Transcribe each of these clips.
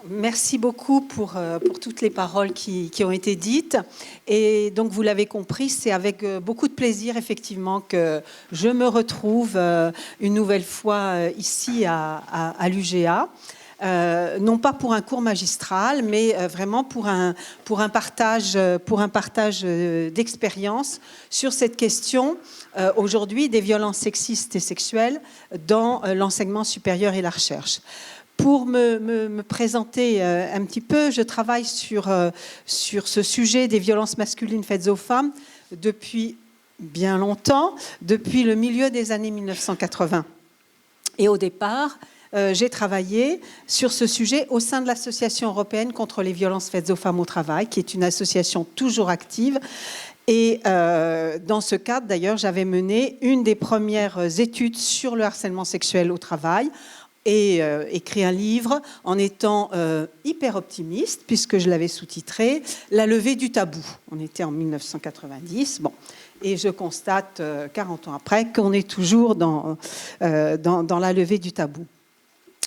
Merci beaucoup pour toutes les paroles qui ont été dites. Et donc, vous l'avez compris, c'est avec beaucoup de plaisir, effectivement, que je me retrouve une nouvelle fois ici à l'UGA. Non pas pour un cours magistral, mais vraiment pour un partage d'expérience sur cette question aujourd'hui des violences sexistes et sexuelles dans l'enseignement supérieur et la recherche. Pour me présenter un petit peu, je travaille sur ce sujet des violences masculines faites aux femmes depuis bien longtemps, depuis le milieu des années 1980. Et au départ, j'ai travaillé sur ce sujet au sein de l'Association européenne contre les violences faites aux femmes au travail, qui est une association toujours active. Et dans ce cadre, d'ailleurs, j'avais mené une des premières études sur le harcèlement sexuel au travail, et écrit un livre en étant hyper optimiste, puisque je l'avais sous-titré « La levée du tabou ». On était en 1990. Bon. Et je constate, 40 ans après, qu'on est toujours dans la levée du tabou.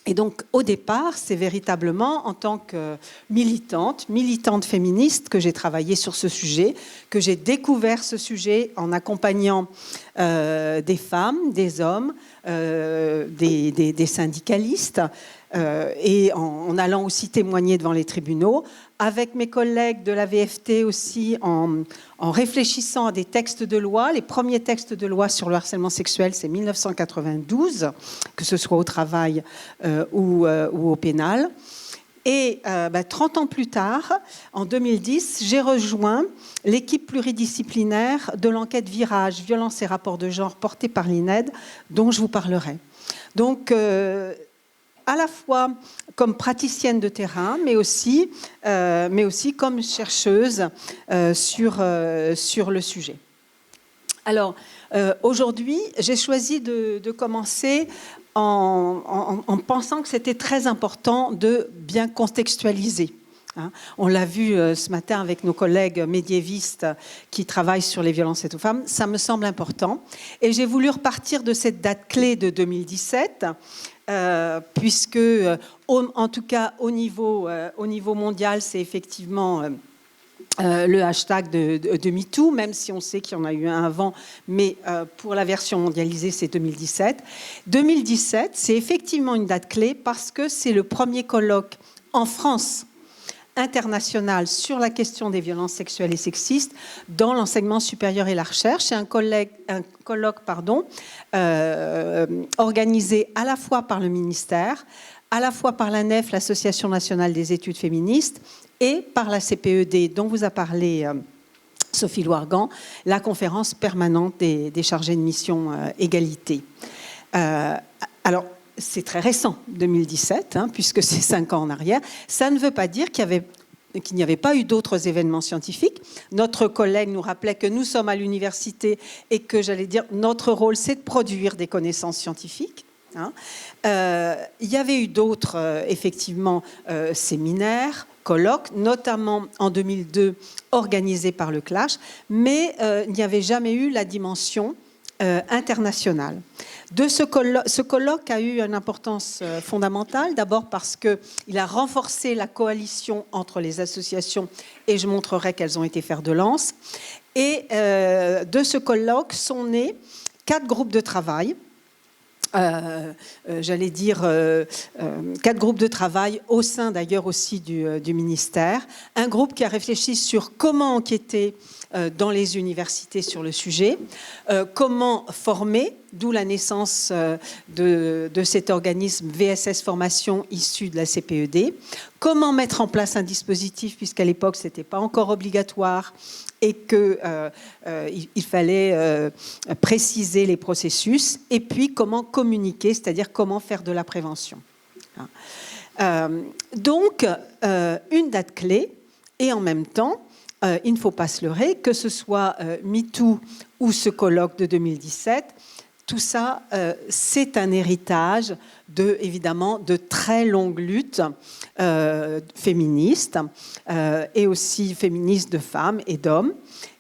Et donc, au départ, c'est véritablement en tant que militante féministe, que j'ai travaillé sur ce sujet, que j'ai découvert ce sujet en accompagnant des femmes, des hommes, des syndicalistes, et en allant aussi témoigner devant les tribunaux, avec mes collègues de la VFT aussi, en réfléchissant à des textes de loi. Les premiers textes de loi sur le harcèlement sexuel, c'est 1992, que ce soit au travail ou au pénal. Et 30 ans plus tard, en 2010, j'ai rejoint l'équipe pluridisciplinaire de l'enquête Virage, violence et rapports de genre, portée par l'INED, dont je vous parlerai. Donc, à la fois comme praticienne de terrain, mais aussi comme chercheuse sur le sujet. Alors, aujourd'hui, j'ai choisi de commencer en pensant que c'était très important de bien contextualiser. On l'a vu ce matin avec nos collègues médiévistes qui travaillent sur les violences faites aux femmes. Ça me semble important. Et j'ai voulu repartir de cette date clé de 2017, puisque, en tout cas, au niveau mondial, c'est effectivement le hashtag de MeToo, même si on sait qu'il y en a eu un avant, mais pour la version mondialisée, c'est 2017. 2017, c'est effectivement une date clé parce que c'est le premier colloque en France international sur la question des violences sexuelles et sexistes dans l'enseignement supérieur et la recherche. C'est un colloque organisé à la fois par le ministère, à la fois par l'ANEF, l'Association nationale des études féministes, et par la CPED, dont vous a parlé Sophie Loargan, la conférence permanente des chargés de mission égalité. Alors, c'est très récent, 2017, puisque c'est 5 ans en arrière. Ça ne veut pas dire qu'il n'y avait pas eu d'autres événements scientifiques. Notre collègue nous rappelait que nous sommes à l'université et que, j'allais dire, notre rôle, c'est de produire des connaissances scientifiques. Il y avait eu d'autres, effectivement, séminaires, colloques, notamment en 2002, organisés par le Clash, mais il n'y avait jamais eu la dimension internationale. Ce colloque a eu une importance fondamentale, d'abord parce qu'il a renforcé la coalition entre les associations, et je montrerai qu'elles ont été fer de lance. Et de ce colloque sont nés 4 groupes de travail. 4 groupes de travail au sein d'ailleurs aussi du ministère. Un groupe qui a réfléchi sur comment enquêter dans les universités sur le sujet, comment former, d'où la naissance de cet organisme VSS Formation issu de la CPED, comment mettre en place un dispositif, puisqu'à l'époque ce n'était pas encore obligatoire, et qu'il fallait préciser les processus, et puis comment communiquer, c'est-à-dire comment faire de la prévention. Donc, une date clé, et en même temps, il ne faut pas se leurrer, que ce soit MeToo ou ce colloque de 2017, tout ça, c'est un héritage évidemment, de très longues luttes féministes et aussi féministes de femmes et d'hommes,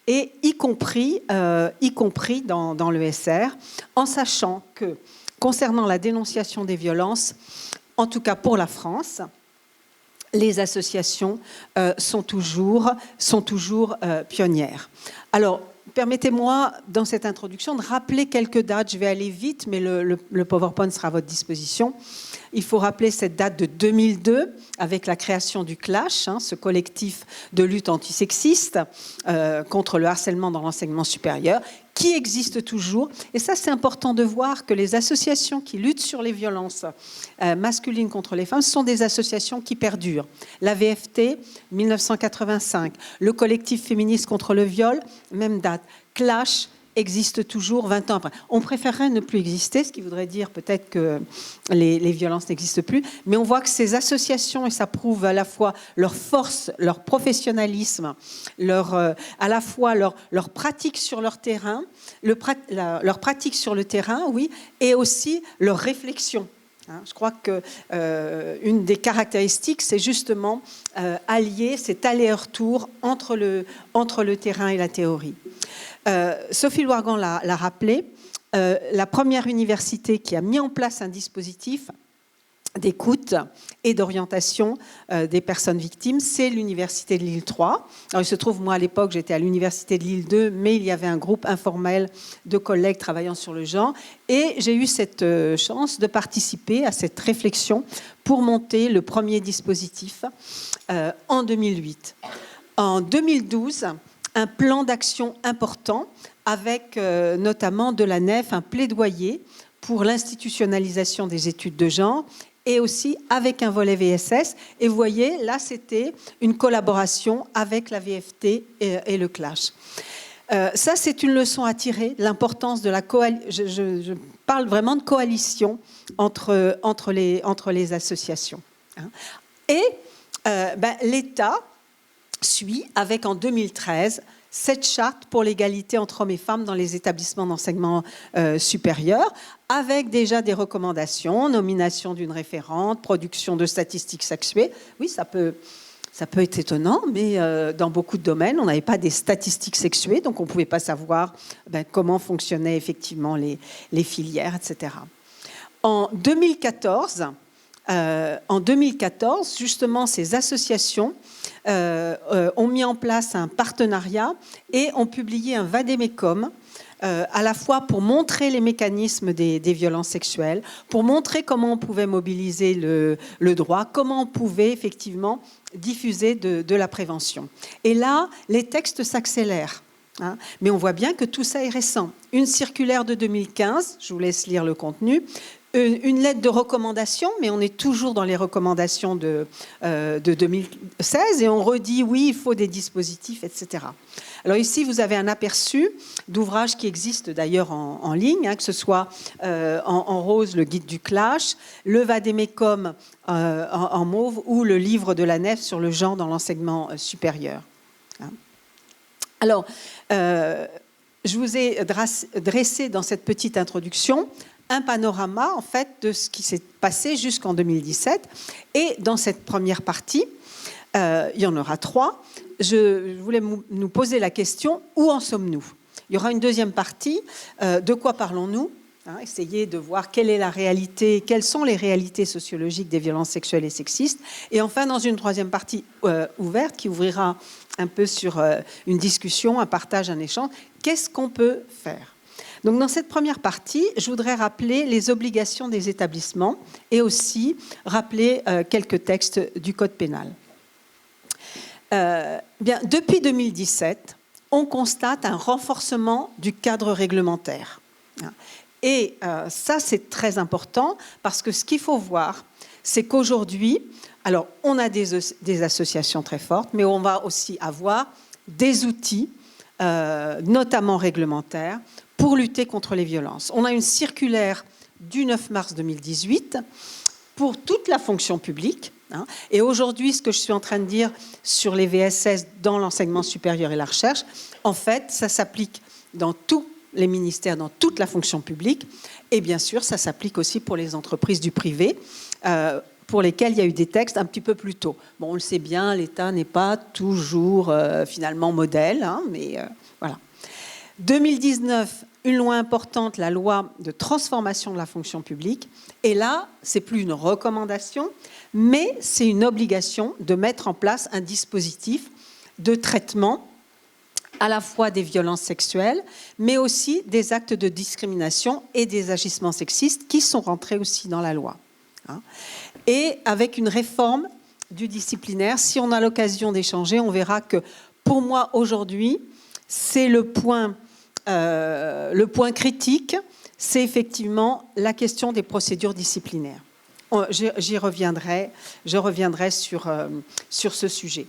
et y compris dans l'ESR, en sachant que, concernant la dénonciation des violences, en tout cas pour la France, les associations sont toujours pionnières. Alors, permettez-moi, dans cette introduction, de rappeler quelques dates. Je vais aller vite, mais le PowerPoint sera à votre disposition. Il faut rappeler cette date de 2002, avec la création du Clash, ce collectif de lutte antisexiste contre le harcèlement dans l'enseignement supérieur, qui existe toujours. Et ça, c'est important de voir que les associations qui luttent sur les violences masculines contre les femmes sont des associations qui perdurent. La VFT, 1985. Le collectif féministe contre le viol, même date. Clash existe toujours 20 ans après. On préférerait ne plus exister, ce qui voudrait dire peut-être que les violences n'existent plus, mais on voit que ces associations, et ça prouve à la fois leur force, leur professionnalisme, à la fois leur pratique sur leur terrain, leur pratique sur le terrain, oui, et aussi leur réflexion. Je crois qu'une des caractéristiques, c'est justement allier cet aller-retour entre le terrain et la théorie. Sophie Loirgan l'a rappelé, la première université qui a mis en place un dispositif d'écoute et d'orientation des personnes victimes, c'est l'université de Lille 3. Alors, il se trouve, moi, à l'époque, j'étais à l'université de Lille 2, mais il y avait un groupe informel de collègues travaillant sur le genre, et j'ai eu cette chance de participer à cette réflexion pour monter le premier dispositif en 2008. En 2012, un plan d'action important avec notamment de la NEF, un plaidoyer pour l'institutionnalisation des études de genre et aussi avec un volet VSS. Et vous voyez, là, c'était une collaboration avec la VFT et le Clash. Ça, c'est une leçon à tirer, l'importance de la coalition. Je parle vraiment de coalition entre les associations. Et l'État suit avec en 2013 cette charte pour l'égalité entre hommes et femmes dans les établissements d'enseignement supérieur, avec déjà des recommandations, nomination d'une référente, production de statistiques sexuées. Oui, ça peut être étonnant, mais dans beaucoup de domaines, on n'avait pas des statistiques sexuées, donc on ne pouvait pas savoir comment fonctionnaient effectivement les filières, etc. En 2014, justement, ces associations ont mis en place un partenariat et ont publié un vade-mecum à la fois pour montrer les mécanismes des violences sexuelles, pour montrer comment on pouvait mobiliser le droit, comment on pouvait effectivement diffuser de la prévention. Et là, les textes s'accélèrent. Mais on voit bien que tout ça est récent. Une circulaire de 2015, je vous laisse lire le contenu, une lettre de recommandation, mais on est toujours dans les recommandations de 2016, et on redit oui, il faut des dispositifs, etc. Alors ici, vous avez un aperçu d'ouvrages qui existent d'ailleurs en ligne, que ce soit en rose, le guide du Clash, le vade-mecum en mauve, ou le livre de la NEF sur le genre dans l'enseignement supérieur. Alors, je vous ai dressé dans cette petite introduction un panorama en fait de ce qui s'est passé jusqu'en 2017. Et dans cette première partie, il y en aura 3. Je voulais nous poser la question, où en sommes-nous ? Il y aura une deuxième partie, de quoi parlons-nous ? Essayer de voir quelle est la réalité, quelles sont les réalités sociologiques des violences sexuelles et sexistes. Et enfin, dans une troisième partie ouverte qui ouvrira un peu sur une discussion, un partage, un échange, qu'est-ce qu'on peut faire ? Donc, dans cette première partie, je voudrais rappeler les obligations des établissements et aussi rappeler quelques textes du Code pénal. Depuis 2017, on constate un renforcement du cadre réglementaire. Et ça, c'est très important parce que ce qu'il faut voir, c'est qu'aujourd'hui, alors on a des associations très fortes, mais on va aussi avoir des outils, notamment réglementaires, pour lutter contre les violences. On a une circulaire du 9 mars 2018 pour toute la fonction publique. Et aujourd'hui, ce que je suis en train de dire sur les VSS dans l'enseignement supérieur et la recherche, en fait, ça s'applique dans tous les ministères, dans toute la fonction publique. Et bien sûr, ça s'applique aussi pour les entreprises du privé, pour lesquelles il y a eu des textes un petit peu plus tôt. Bon, on le sait bien, l'État n'est pas toujours finalement modèle, mais voilà. 2019, une loi importante, la loi de transformation de la fonction publique. Et là, c'est plus une recommandation, mais c'est une obligation de mettre en place un dispositif de traitement à la fois des violences sexuelles, mais aussi des actes de discrimination et des agissements sexistes qui sont rentrés aussi dans la loi. Et avec une réforme du disciplinaire, si on a l'occasion d'échanger, on verra que pour moi aujourd'hui, c'est le point critique, c'est effectivement la question des procédures disciplinaires. Je reviendrai sur ce sujet.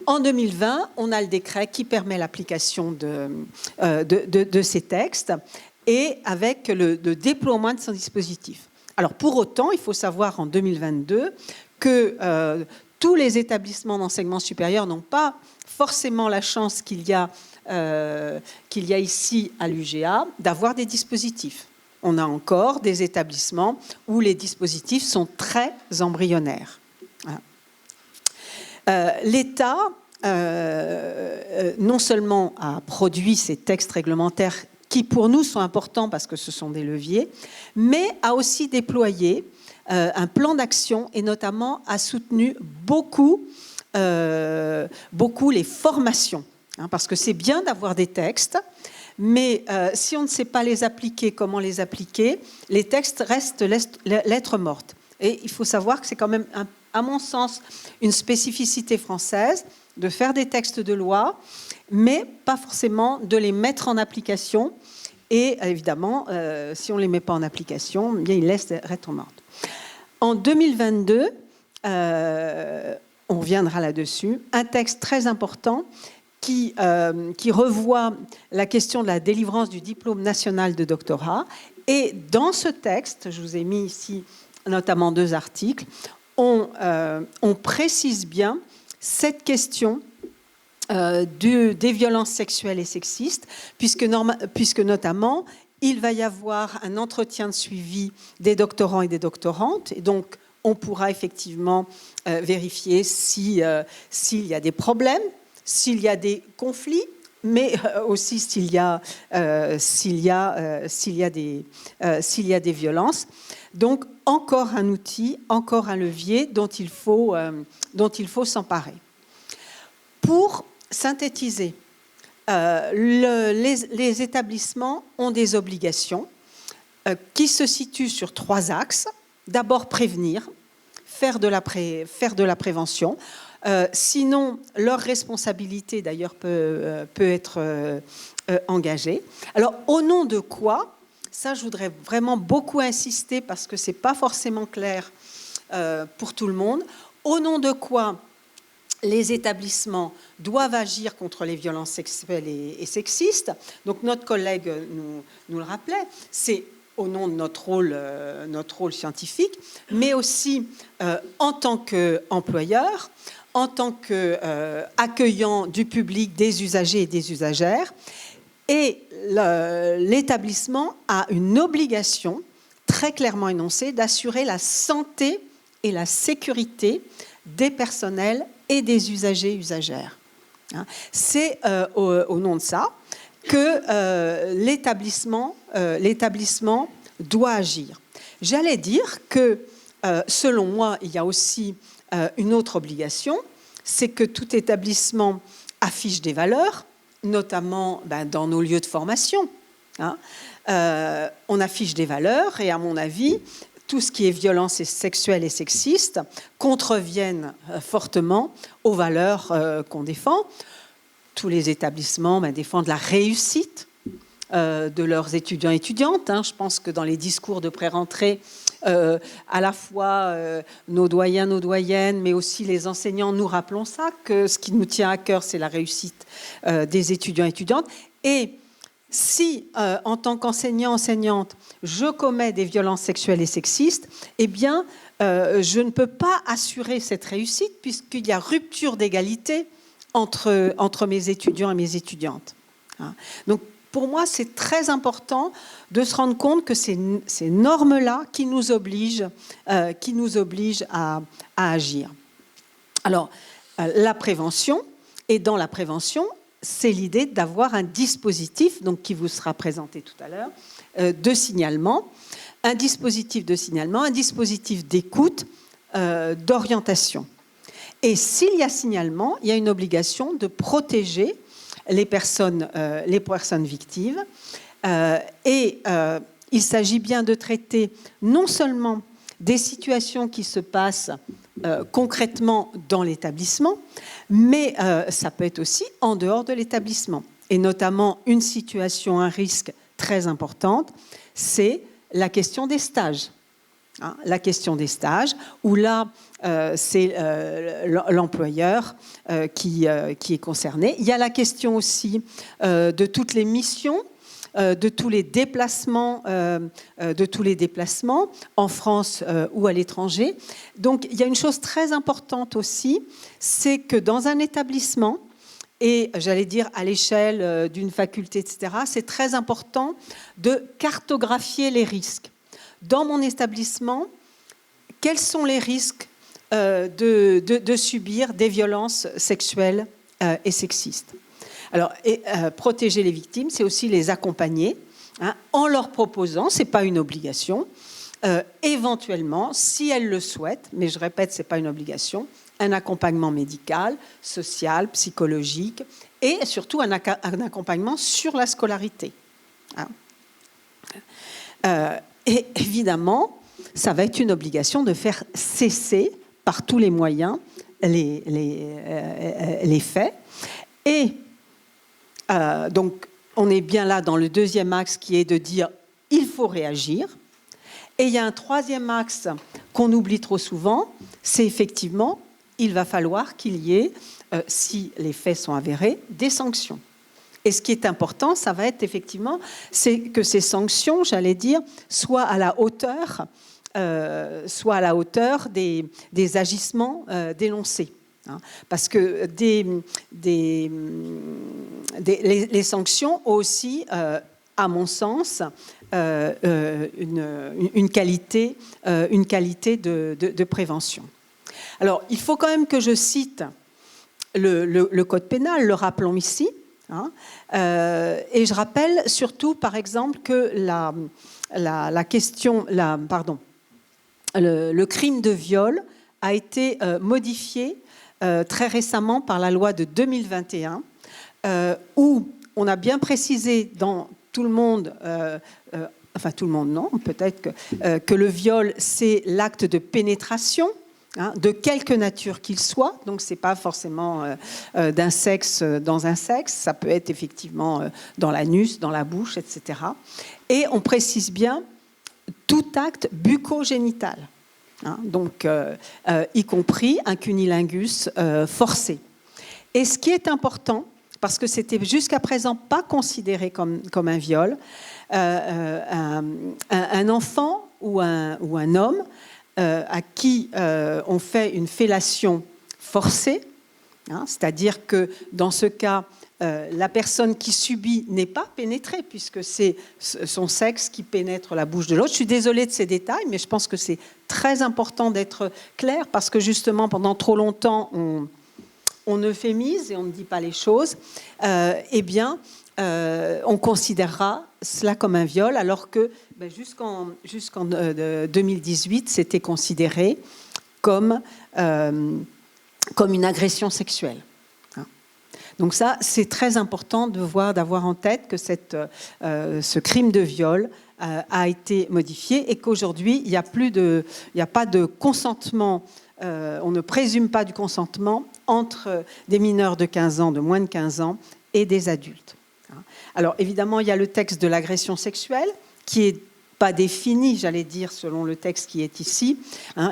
En 2020, on a le décret qui permet l'application de ces textes et avec le déploiement de son dispositif. Alors pour autant, il faut savoir en 2022 que tous les établissements d'enseignement supérieur n'ont pas forcément la chance qu'il y a ici à l'UGA d'avoir des dispositifs. On a encore des établissements où les dispositifs sont très embryonnaires. L'État, non seulement a produit ces textes réglementaires qui pour nous sont importants parce que ce sont des leviers, mais a aussi déployé un plan d'action et notamment a soutenu beaucoup les formations. Parce que c'est bien d'avoir des textes, mais si on ne sait pas les appliquer, comment les appliquer, les textes restent lettres mortes. Et il faut savoir que c'est quand même, à mon sens, une spécificité française de faire des textes de loi, mais pas forcément de les mettre en application. Et évidemment, si on ne les met pas en application, bien, ils laissent lettres mortes. En 2022, on reviendra là-dessus, un texte très important qui revoit la question de la délivrance du diplôme national de doctorat. Et dans ce texte, je vous ai mis ici notamment 2 articles, on précise bien cette question des violences sexuelles et sexistes, puisque notamment, il va y avoir un entretien de suivi des doctorants et des doctorantes, et donc on pourra effectivement vérifier s'il y a des problèmes, s'il y a des conflits, mais aussi s'il y a des violences. Donc, encore un outil, encore un levier dont il faut s'emparer. Pour synthétiser, les établissements ont des obligations qui se situent sur 3 axes. D'abord, prévenir, faire de la prévention. Sinon, leur responsabilité, d'ailleurs, peut être engagée. Alors, au nom de quoi ? Ça, je voudrais vraiment beaucoup insister parce que ce n'est pas forcément clair pour tout le monde. Au nom de quoi les établissements doivent agir contre les violences sexuelles et sexistes. Donc, notre collègue nous le rappelait, c'est au nom de notre rôle scientifique, mais aussi en tant qu'employeur, en tant qu'accueillant du public, des usagers et des usagères. Et l'établissement a une obligation très clairement énoncée d'assurer la santé et la sécurité des personnels et des usagers et usagères. C'est au nom de ça que l'établissement doit agir. J'allais dire que, selon moi, il y a aussi une autre obligation, c'est que tout établissement affiche des valeurs, notamment dans nos lieux de formation. On affiche des valeurs et, à mon avis, tout ce qui est violence sexuelle et sexiste contreviennent fortement aux valeurs qu'on défend. Tous les établissements défendent la réussite de leurs étudiants et étudiantes. Je pense que dans les discours de pré-rentrée, à la fois nos doyens, nos doyennes, mais aussi les enseignants, nous rappelons ça, que ce qui nous tient à cœur, c'est la réussite des étudiants et étudiantes. Et si, en tant qu'enseignant, enseignante, je commets des violences sexuelles et sexistes, eh bien, je ne peux pas assurer cette réussite puisqu'il y a rupture d'égalité entre mes étudiants et mes étudiantes. Donc, pour moi, c'est très important de se rendre compte que ces normes-là qui nous obligent à agir. Alors, la prévention, et dans la prévention, c'est l'idée d'avoir un dispositif, donc qui vous sera présenté tout à l'heure, de signalement, un dispositif d'écoute, d'orientation. Et s'il y a signalement, il y a une obligation de protéger les personnes victimes. Il s'agit bien de traiter non seulement des situations qui se passent concrètement dans l'établissement, mais ça peut être aussi en dehors de l'établissement. Et notamment une situation, un risque très importante, c'est la question des stages. La question des stages, où là, c'est l'employeur qui est concerné. Il y a la question aussi de toutes les missions, de tous les déplacements en France ou à l'étranger. Donc, il y a une chose très importante aussi, c'est que dans un établissement, et j'allais dire à l'échelle d'une faculté, etc., c'est très important de cartographier les risques. Dans mon établissement, quels sont les risques de subir des violences sexuelles et sexistes? Alors, protéger les victimes, c'est aussi les accompagner en leur proposant, ce n'est pas une obligation, éventuellement, si elles le souhaitent, mais je répète, ce n'est pas une obligation, un accompagnement médical, social, psychologique et surtout un accompagnement sur la scolarité. Et évidemment, ça va être une obligation de faire cesser par tous les moyens les faits. Et donc, on est bien là dans le deuxième axe qui est de dire il faut réagir. Et il y a un troisième axe qu'on oublie trop souvent, c'est effectivement il va falloir qu'il y ait, si les faits sont avérés, des sanctions. Et ce qui est important, ça va être effectivement, c'est que ces sanctions, j'allais dire, soient à la hauteur des agissements dénoncés. Parce que les sanctions ont aussi, à mon sens, une qualité de prévention. Alors, il faut quand même que je cite le Code pénal, le rappelons ici. Et je rappelle surtout, par exemple, que le crime de viol a été modifié très récemment par la loi de 2021, où on a bien précisé dans tout le monde, enfin tout le monde non, peut-être que le viol, c'est l'acte de pénétration, de quelque nature qu'il soit, donc ce n'est pas forcément d'un sexe dans un sexe, ça peut être effectivement dans l'anus, dans la bouche, etc. Et on précise bien tout acte bucco-génital, donc y compris un cunnilingus forcé. Et ce qui est important, parce que c'était jusqu'à présent pas considéré comme un viol, un enfant ou un homme à qui on fait une fellation forcée, c'est-à-dire que dans ce cas, la personne qui subit n'est pas pénétrée, puisque c'est son sexe qui pénètre la bouche de l'autre. Je suis désolée de ces détails, mais je pense que c'est très important d'être clair, parce que justement, pendant trop longtemps, on euphémise et on ne dit pas les choses. Eh bien, on considérera cela comme un viol, alors que jusqu'en 2018, c'était considéré comme une agression sexuelle. Donc ça, c'est très important d'avoir en tête que ce crime de viol a été modifié et qu'aujourd'hui, il n'y a pas de consentement, on ne présume pas du consentement entre des mineurs de 15 ans, de moins de 15 ans, et des adultes. Alors évidemment, il y a le texte de l'agression sexuelle qui n'est pas défini, j'allais dire, selon le texte qui est ici,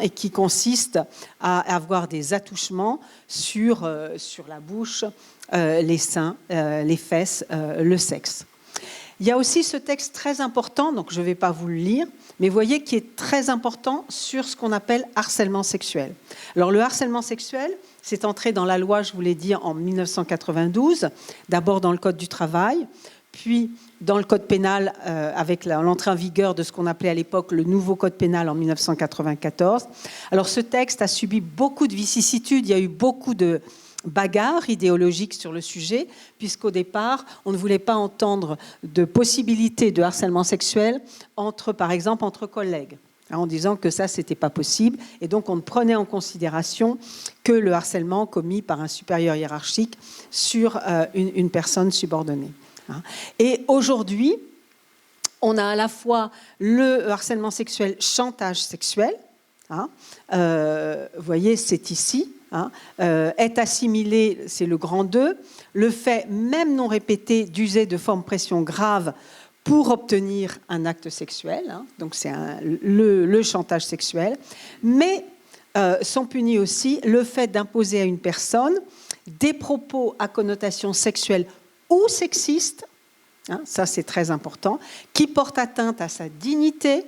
et qui consiste à avoir des attouchements sur la bouche, les seins, les fesses, le sexe. Il y a aussi ce texte très important, donc je ne vais pas vous le lire, mais vous voyez qui est très important sur ce qu'on appelle harcèlement sexuel. Alors le harcèlement sexuel, c'est entré dans la loi, je vous l'ai dit, en 1992, d'abord dans le Code du travail, puis dans le Code pénal avec l'entrée en vigueur de ce qu'on appelait à l'époque le nouveau Code pénal en 1994. Alors ce texte a subi beaucoup de vicissitudes, il y a eu beaucoup de bagarres idéologiques sur le sujet, puisqu'au départ, on ne voulait pas entendre de possibilité de harcèlement sexuel par exemple, entre collègues. en disant que ça, c'était pas possible. Et donc, on ne prenait en considération que le harcèlement commis par un supérieur hiérarchique sur une personne subordonnée. Et aujourd'hui, on a à la fois le harcèlement sexuel, chantage sexuel. Vous voyez, c'est ici. Est assimilé, c'est le grand 2, le fait, même non répété, d'user de formes de pression graves pour obtenir un acte sexuel. Donc c'est le chantage sexuel. Mais sont punis aussi le fait d'imposer à une personne des propos à connotation sexuelle ou sexiste, ça c'est très important, qui portent atteinte à sa dignité,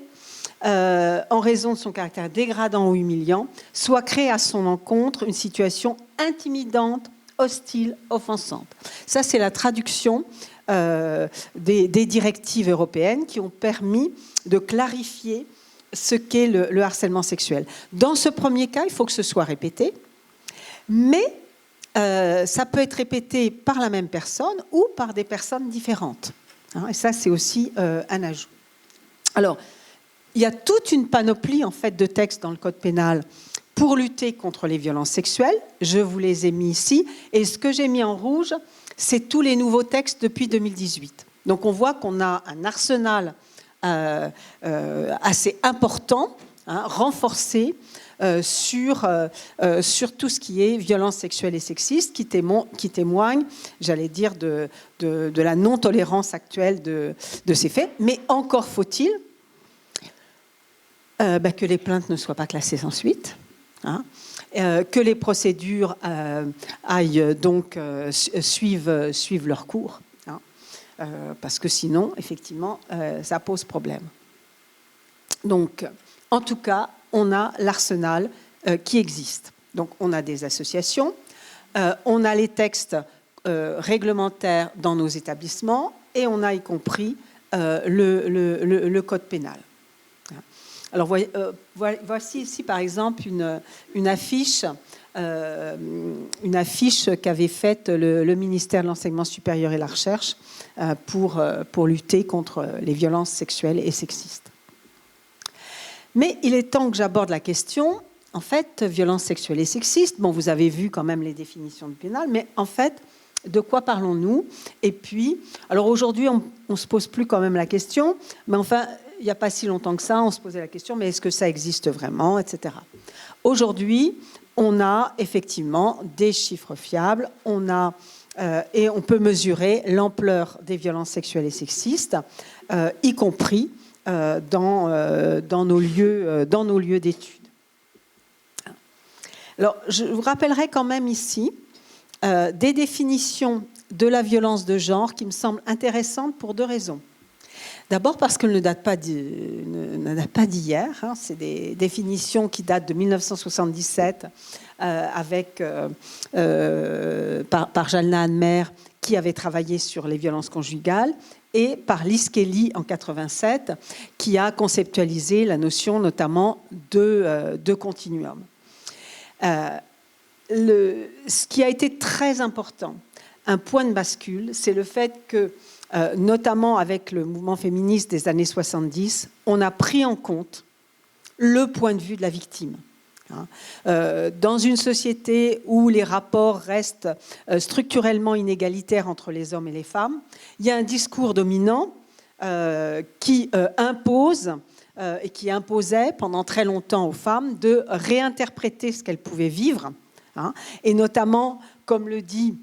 en raison de son caractère dégradant ou humiliant, soit créé à son encontre une situation intimidante, hostile, offensante. Ça, c'est la traduction des directives européennes qui ont permis de clarifier ce qu'est le harcèlement sexuel. Dans ce premier cas, il faut que ce soit répété, mais ça peut être répété par la même personne ou par des personnes différentes. Et ça, c'est aussi un ajout. Alors, il y a toute une panoplie en fait, de textes dans le Code pénal pour lutter contre les violences sexuelles. Je vous les ai mis ici. Et ce que j'ai mis en rouge, c'est tous les nouveaux textes depuis 2018. Donc on voit qu'on a un arsenal assez important, renforcé, sur tout ce qui est violence sexuelle et sexiste, qui témoigne, j'allais dire, de la non-tolérance actuelle de ces faits. Mais encore faut-il que les plaintes ne soient pas classées sans suite, que les procédures suivent leur cours, parce que sinon, effectivement, ça pose problème. Donc, en tout cas, on a l'arsenal qui existe. Donc, on a des associations, on a les textes réglementaires dans nos établissements, et on a y compris le code pénal. Alors, voici ici, par exemple, une affiche qu'avait faite le ministère de l'Enseignement supérieur et de la Recherche pour lutter contre les violences sexuelles et sexistes. Mais il est temps que j'aborde la question, en fait, violence sexuelle et sexiste. Bon, vous avez vu quand même les définitions du pénal, mais en fait, de quoi parlons-nous? Et puis, alors aujourd'hui, on ne se pose plus quand même la question, mais enfin, il n'y a pas si longtemps que ça, on se posait la question, mais est-ce que ça existe vraiment, etc. Aujourd'hui, on a effectivement des chiffres fiables, et on peut mesurer l'ampleur des violences sexuelles et sexistes, y compris dans nos lieux d'études. Alors, je vous rappellerai quand même ici des définitions de la violence de genre qui me semblent intéressantes pour deux raisons. D'abord parce qu'elles ne datent pas d'hier, c'est des définitions qui datent de 1977 par Jalna Anmer qui avait travaillé sur les violences conjugales, et par Lise Kelly en 87 qui a conceptualisé la notion notamment de continuum. Ce qui a été très important, un point de bascule, c'est le fait que, notamment avec le mouvement féministe des années 70, on a pris en compte le point de vue de la victime. Dans une société où les rapports restent structurellement inégalitaires entre les hommes et les femmes, il y a un discours dominant qui impose et qui imposait pendant très longtemps aux femmes de réinterpréter ce qu'elles pouvaient vivre, et notamment, comme le dit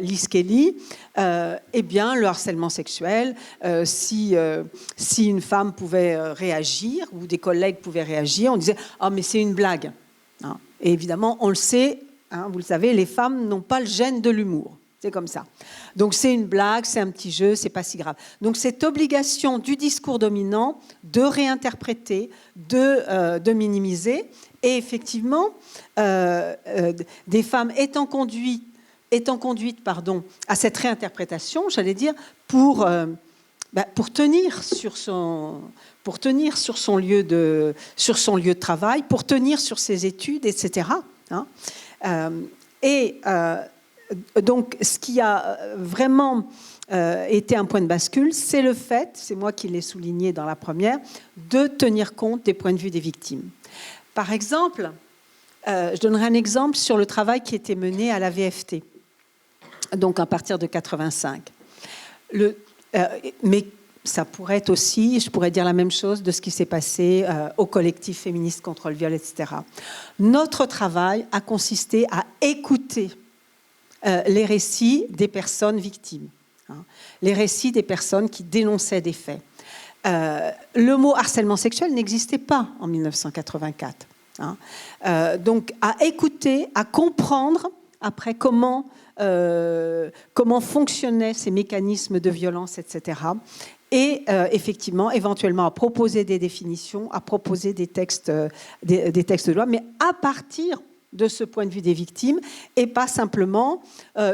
Lise Kelly, eh bien, le harcèlement sexuel, si une femme pouvait réagir ou des collègues pouvaient réagir, on disait « Ah, mais c'est une blague ». Et évidemment, on le sait, vous le savez, les femmes n'ont pas le gène de l'humour. C'est comme ça. Donc c'est une blague, c'est un petit jeu, c'est pas si grave. Donc cette obligation du discours dominant de réinterpréter, de minimiser, et effectivement, des femmes étant conduites à cette réinterprétation, j'allais dire, pour tenir sur son lieu de travail, pour tenir sur ses études, etc. donc, ce qui a vraiment été un point de bascule, c'est le fait, c'est moi qui l'ai souligné dans la première, de tenir compte des points de vue des victimes. Par exemple, je donnerai un exemple sur le travail qui était mené à la VFT, donc à partir de 85. Mais ça pourrait être aussi, je pourrais dire la même chose de ce qui s'est passé au collectif féministe contre le viol, etc. Notre travail a consisté à écouter les récits des personnes victimes, les récits des personnes qui dénonçaient des faits. Le mot harcèlement sexuel n'existait pas en 1984. Donc à écouter, à comprendre après comment fonctionnaient ces mécanismes de violence, etc. Et effectivement, éventuellement, à proposer des définitions, à proposer des textes de loi, mais à partir de ce point de vue des victimes et pas simplement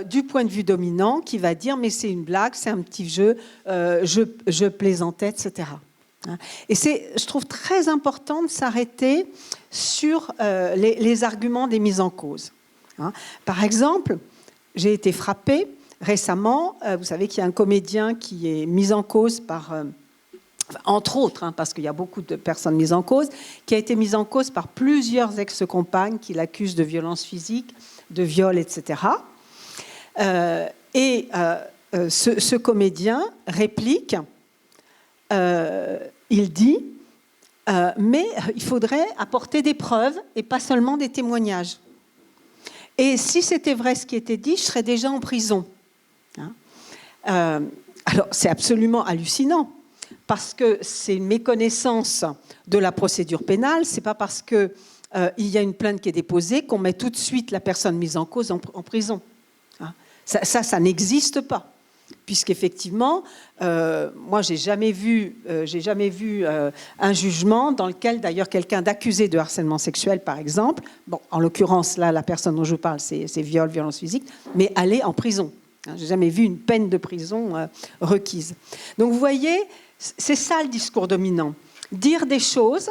du point de vue dominant qui va dire mais c'est une blague, c'est un petit jeu, je plaisantais, etc. Et je trouve très important de s'arrêter sur les arguments des mises en cause. Par exemple, j'ai été frappée récemment, vous savez qu'il y a un comédien qui est mis en cause par... entre autres, parce qu'il y a beaucoup de personnes mises en cause, qui a été mise en cause par plusieurs ex-compagnes qui l'accusent de violence physique, de viol, etc. Ce comédien réplique, il dit mais il faudrait apporter des preuves et pas seulement des témoignages. Et si c'était vrai ce qui était dit, je serais déjà en prison. Alors, c'est absolument hallucinant. Parce que c'est une méconnaissance de la procédure pénale, c'est pas parce qu'il y a une plainte qui est déposée qu'on met tout de suite la personne mise en cause en prison. Ça n'existe pas. Puisqu'effectivement, moi, j'ai jamais vu un jugement dans lequel, d'ailleurs, quelqu'un d'accusé de harcèlement sexuel, par exemple, bon, en l'occurrence, là, la personne dont je parle, c'est viol, violence physique, mais aller en prison. J'ai jamais vu une peine de prison requise. Donc, vous voyez, c'est ça le discours dominant. Dire des choses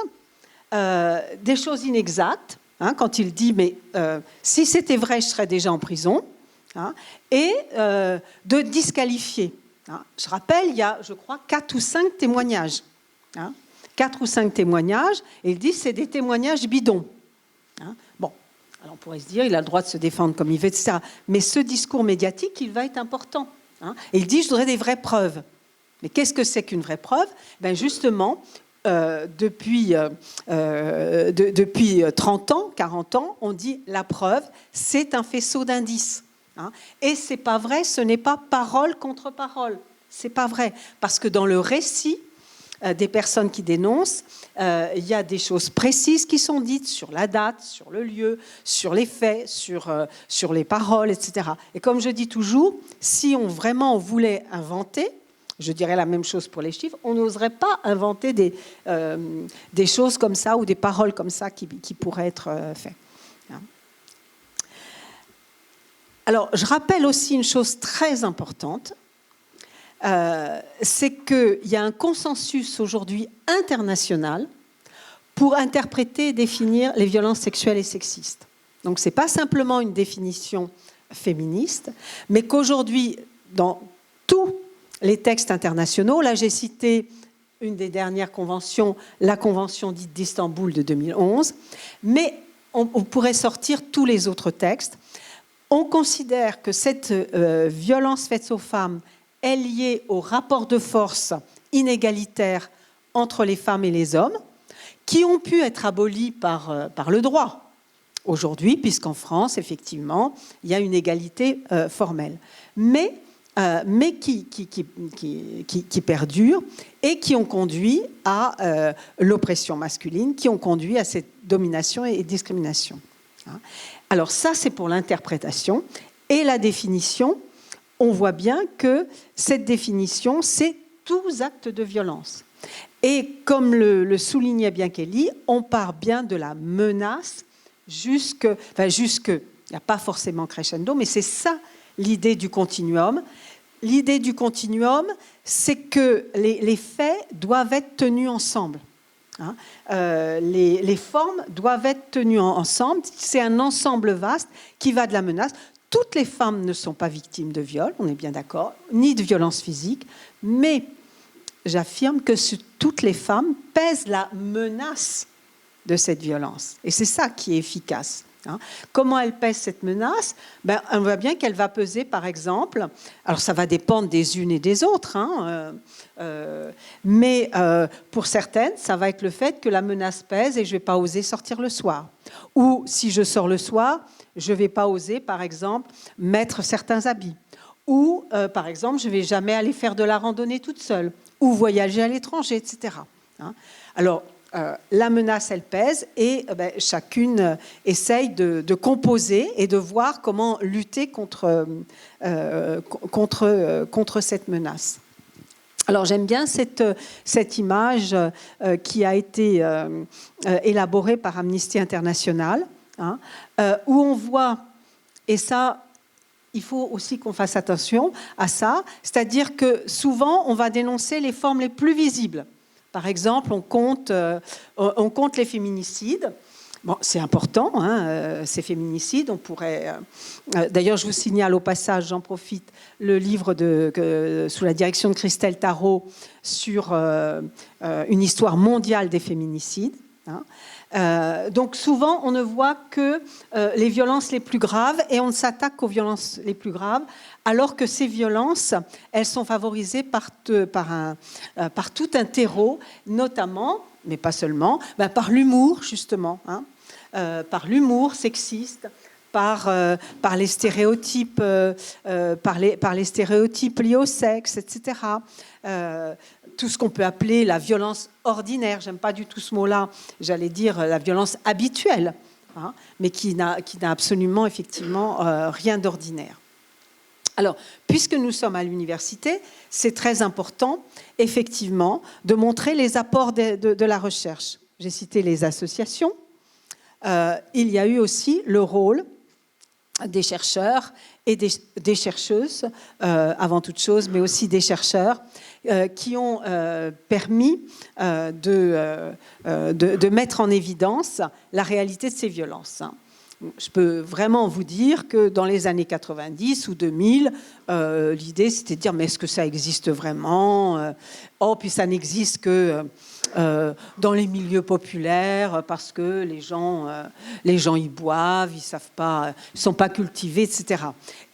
inexactes, quand il dit, mais si c'était vrai, je serais déjà en prison, et de disqualifier. Je rappelle, il y a, je crois, 4 ou 5 témoignages. 4 ou 5 témoignages, et il dit, c'est des témoignages bidons. Bon, alors on pourrait se dire, il a le droit de se défendre comme il veut, etc. Mais ce discours médiatique, il va être important. Et il dit, je voudrais des vraies preuves. Mais qu'est-ce que c'est qu'une vraie preuve ? Justement, depuis 30 ans, 40 ans, on dit la preuve, c'est un faisceau d'indices. Et c'est pas vrai, ce n'est pas parole contre parole. C'est pas vrai. Parce que dans le récit des personnes qui dénoncent, il y a des choses précises qui sont dites sur la date, sur le lieu, sur les faits, sur les paroles, etc. Et comme je dis toujours, si on vraiment voulait inventer, je dirais la même chose pour les chiffres, on n'oserait pas inventer des choses comme ça ou des paroles comme ça qui pourraient être faites. Alors, je rappelle aussi une chose très importante, c'est qu'il y a un consensus aujourd'hui international pour interpréter et définir les violences sexuelles et sexistes. Donc, ce n'est pas simplement une définition féministe, mais qu'aujourd'hui, dans tous les textes internationaux, là j'ai cité une des dernières conventions, la convention dite d'Istanbul de 2011, mais on pourrait sortir tous les autres textes. On considère que cette violence faite aux femmes est liée au rapport de force inégalitaire entre les femmes et les hommes, qui ont pu être abolis par le droit aujourd'hui, puisqu'en France, effectivement, il y a une égalité formelle. Mais qui perdurent et qui ont conduit à l'oppression masculine, qui ont conduit à cette domination et discrimination. Alors ça, c'est pour l'interprétation. Et la définition, on voit bien que cette définition, c'est tous actes de violence. Et comme le soulignait bien Kelly, on part bien de la menace jusque il n'y a pas forcément crescendo, mais c'est ça l'idée du continuum. L'idée du continuum, c'est que les faits doivent être tenus ensemble. Les formes doivent être tenues ensemble. C'est un ensemble vaste qui va de la menace. toutes les femmes ne sont pas victimes de viol, on est bien d'accord, ni de violence physique, mais j'affirme que sur toutes les femmes pèse la menace de cette violence. Et c'est ça qui est efficace. Comment elle pèse cette menace? On voit bien qu'elle va peser, par exemple, alors ça va dépendre des unes et des autres, mais pour certaines, ça va être le fait que la menace pèse et je ne vais pas oser sortir le soir. Ou si je sors le soir, je ne vais pas oser, par exemple, mettre certains habits. Ou, par exemple, je ne vais jamais aller faire de la randonnée toute seule. Ou voyager à l'étranger, etc. Alors, la menace, elle pèse et chacune essaye de composer et de voir comment lutter contre cette menace. Alors j'aime bien cette image qui a été élaborée par Amnesty International, où on voit, et ça, il faut aussi qu'on fasse attention à ça, c'est-à-dire que souvent, on va dénoncer les formes les plus visibles. Par exemple, on compte les féminicides. Bon, c'est important, ces féminicides. On pourrait. D'ailleurs, je vous signale au passage, j'en profite, le livre sous la direction de Christelle Tarot sur une histoire mondiale des féminicides. Donc souvent, on ne voit que les violences les plus graves et on ne s'attaque qu'aux violences les plus graves, alors que ces violences, elles sont favorisées par tout un terreau, notamment, mais pas seulement, par l'humour, justement, par l'humour sexiste, par les stéréotypes, par les stéréotypes liés au sexe, etc. Tout ce qu'on peut appeler la violence ordinaire, j'aime pas du tout ce mot-là, j'allais dire la violence habituelle, mais qui n'a absolument, effectivement, rien d'ordinaire. Alors, puisque nous sommes à l'université, c'est très important, effectivement, de montrer les apports de la recherche. J'ai cité les associations. Il y a eu aussi le rôle des chercheurs et des chercheuses, avant toute chose, mais aussi des chercheurs qui ont permis de mettre en évidence la réalité de ces violences. Je peux vraiment vous dire que dans les années 90 ou 2000, l'idée c'était de dire mais est-ce que ça existe vraiment? Oh, puis ça n'existe que dans les milieux populaires parce que les gens y boivent, ils savent pas, ils sont pas cultivés, etc.